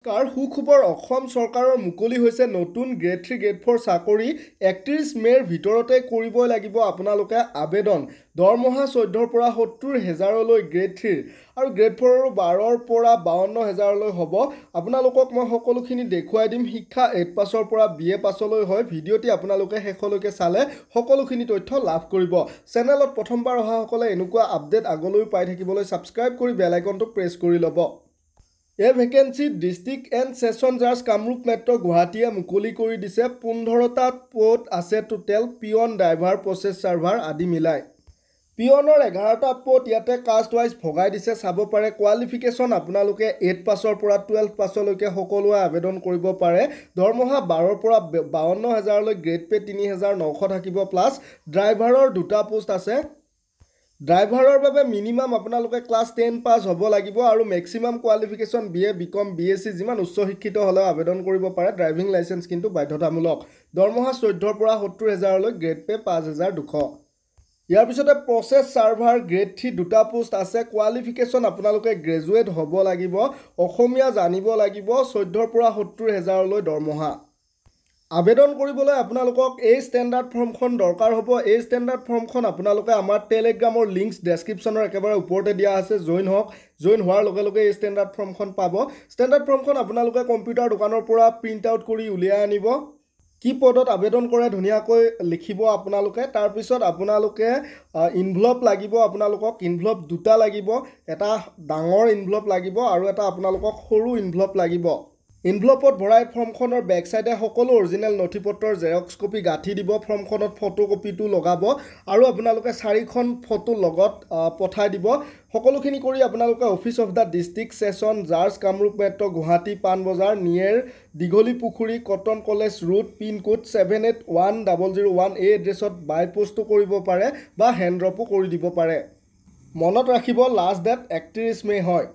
কাৰ সুখবৰ অসম চৰকাৰৰ মুকলি হৈছে নতুন গ্ৰেড 3 গ্ৰেড 4 চাকৰি 31 মেৰ ভিতৰতে কৰিবই লাগিব আপোনালোকে আবেদন দৰমহা 14ৰ পৰা 70,000 লৈ গ্ৰেড 3 আৰু গ্ৰেড 4 12ৰ পৰা 52,000 লৈ হ'ব আপোনালোকক মই সকলোখিনি দেখুৱাই দিম শিক্ষা 8 পাছৰ পৰা BA পাছলৈ হয় ভিডিঅ'টি আপোনালোকে শেষলৈকে চালে সকলোখিনি তথ্য লাভ কৰিব চেনেলত প্ৰথমবাৰ অহা সকলে এনেকুৱা আপডেট আগলৈ পাই থাকিবলৈ সাবস্ক্ৰাইব কৰি বেল আইকনটো প্ৰেছ কৰি ল'ব এই ভেকেন্সি ডিস্ট্ৰিক্ট এণ্ড সেশন জাজ কামৰূপ মেট্ৰ গুৱাহাটীয়ে মুকলি কৰি দিছে 15টা পদ আছে টোটেল পিয়ন ড্ৰাইভাৰ প্ৰচেছ সাৰ্ভাৰ আদি মিলাই পিয়নৰ 11টা পদ ইয়াতে কাষ্ট ৱাইজ ভগাই দিছে চাব পাৰে কোৱালিফিকেশ্যন আপোনালোকে 8 পাছৰ পৰা 12 পাছলৈকে সকলোৱে আবেদন কৰিব পাৰে দৰমহা 12ৰ পৰা 52,000 লৈ গ্ৰেড পে 3,900 থাকিব প্লাছ ড্ৰাইভাৰৰ দুটা পোষ্ট আছে ড্ৰাইভাৰৰ বাবে মিনিমাম আপোনালোকে ক্লাছ 10 পাছ হ'ব লাগিব আৰু maximum qualification BA BCom BSc যিমান উচ্চ শিক্ষিত হ'লেও আবেদন কৰিব পাৰে ড্ৰাইভিং লাইসেন্স কিন্তু বাধ্যতামূলক দৰমহা 14ৰ পৰা 70,000 লৈ গ্ৰেড পে 5,200 ইয়াৰ পিছতে প্ৰচেছ সাৰ্ভাৰ গ্ৰেড 3 দুটা পোষ্ট আছে কোৱালিফিকেশ্যন আপোনালোকে গ্ৰেজুৱেট হ'ব লাগিব অসমীয়া জানিব লাগিব 14ৰ পৰা 70,000 লৈ দৰমহা আবেদন কৰিবলৈ আপোনালোকক এই ষ্টেণ্ডাৰ্ড ফৰ্মখন দৰকাৰ হ'ব এই ষ্টেণ্ডাৰ্ড ফৰ্মখন আপোনালোকে আমাৰ টেলিগ্ৰামৰ লিংকছ ডেছক্ৰিপশ্যনৰ একেবাৰে ওপৰতে দিয়া আছে জইন হোৱাৰ লগে লগে এই ষ্টেণ্ডাৰ্ড ফৰ্মখন পাব ষ্টেণ্ডাৰ্ড ফৰ্মখন আপোনালোকে কম্পিউটাৰ দোকানৰ পৰা প্ৰিণ্ট আউট কৰি উলিয়াই আনিব কি পদত আবেদন কৰে ধুনীয়াকৈ লিখিব আপোনালোকে তাৰ পিছত আপোনালোকে ইনভলপ লাগিব আপোনালোকক ইনভলপ দুটা লাগিব এটা ডাঙৰ ইনভলপ লাগিব আৰু এটা আপোনালোকক সৰু ইনভলপ লাগিব ইনভলপত ভৰাই ফৰ্মখনৰ বেক সাইডে সকলো অৰিজিনেল নথিপত্ৰৰ জেৰক্স কপি গাঁঠি দিব ফৰ্মখনত ফটোকপিটো লগাব আৰু আপোনালোকে 4খন ফটো লগত পঠাই দিব সকলোখিনি কৰি আপোনালোকে office of the district session জাজ কামৰূপ মেট্ৰ গুৱাহাটী পাণবজাৰ নিয়েৰ দীঘলী পুখুৰী cotton college root pin code 781001 এই এড্ৰেছত বাই পোষ্টো কৰিব পাৰে বা হেণ্ড ড্ৰপো কৰি দিব পাৰে মনত ৰাখিব লাষ্ট ডেট 31 মে হয়